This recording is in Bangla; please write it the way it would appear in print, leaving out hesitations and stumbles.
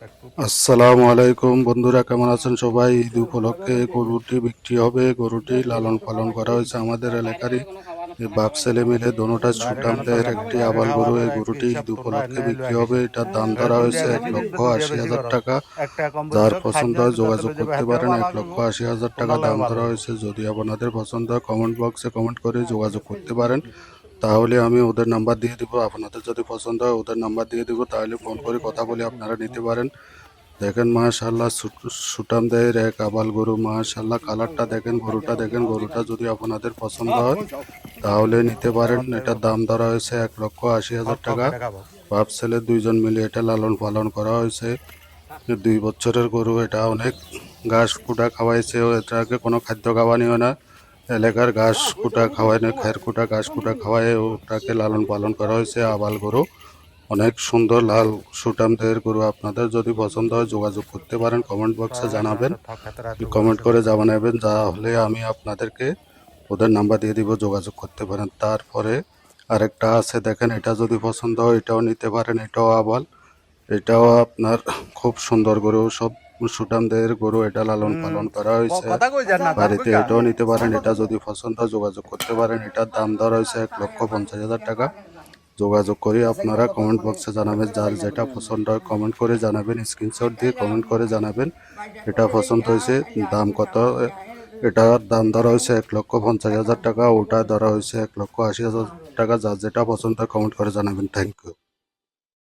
আসসালামু আলাইকুম বন্ধুরা, কেমন আছেন সবাই? ঈদ উপলক্ষে গরুটি বিক্রি হবে। গরুটি লালন পালন করা হয়েছে আমাদের এলাকারই বাপ ছেলে মিলে দোনোটা সুঠামদের একটি আবাল গরু। এই গরুটি ঈদ উপলক্ষে বিক্রি হবে। এটার দাম ধরা হয়েছে 1,80,000 টাকা। যার পছন্দ হয় যোগাযোগ করতে পারেন। 1,80,000 টাকা দাম ধরা হয়েছে। যদি আপনাদের পছন্দ হয় কমেন্ট বক্সে কমেন্ট করে যোগাযোগ করতে পারেন, তাহলে আমি ওদের নাম্বার দিয়ে দিব। আপনাদের যদি পছন্দ হয় ওদের নাম্বার দিয়ে দিব, তাহলে ফোন করে কথা বলে আপনারা নিতে পারেন। দেখেন মাশাআল্লাহ, সুঠামদের এক আবাল গরু। মাশাআল্লাহ, কালারটা দেখেন, গরুটা দেখেন। গরুটা যদি আপনাদের পছন্দ হয় তাহলে নিতে পারেন। এটার দাম ধরা হয়েছে 1,80,000 টাকা। বাপ ছেলে দুইজন মিলে এটা লালন পালন করা হয়েছে। 2 বছরের গরু। এটা অনেক ঘাস কুটা খাওয়াইছে। এটাকে কোনো খাদ্য খাওয়ানিও না, এলাকার ঘাস কুটা খাওয়ায় না, খের কুটা ঘাস কুটা খাওয়ায় ওটাকে লালন পালন করা হয়েছে। আবাল গরু, অনেক সুন্দর লাল সুঠামদের গরু। আপনাদের যদি পছন্দ হয় যোগাযোগ করতে পারেন। কমেন্ট বক্সে জানাবেন, কমেন্ট করে জানাবেন, তাহলে আমি আপনাদেরকে ওদের নাম্বার দিয়ে দিব, যোগাযোগ করতে পারেন। তারপরে আরেকটা আছে, দেখেন, এটা যদি পছন্দ হয় এটাও নিতে পারেন। এটাও আবাল, এটাও আপনার খুব সুন্দর গরু। সব সুঠামদের গরু, এটা লালন পালন করা হয়েছে বাড়িতে। এটাও নিতে পারেন। এটা যদি পছন্দ হয় যোগাযোগ করতে পারেন। এটার দাম ধরা হয়েছে 1,50,000 টাকা। যোগাযোগ করে আপনারা কমেন্ট বক্সে জানাবেন। যার যেটা পছন্দ হয় কমেন্ট করে জানাবেন, স্ক্রিনশট দিয়ে কমেন্ট করে জানাবেন এটা পছন্দ হয়েছে, দাম কত। এটার দাম ধরা হয়েছে 1,50,000 টাকা। ওটা ধরা হয়েছে 1,80,000 টাকা। যার যেটা পছন্দ হয় কমেন্ট করে জানাবেন। Thank you.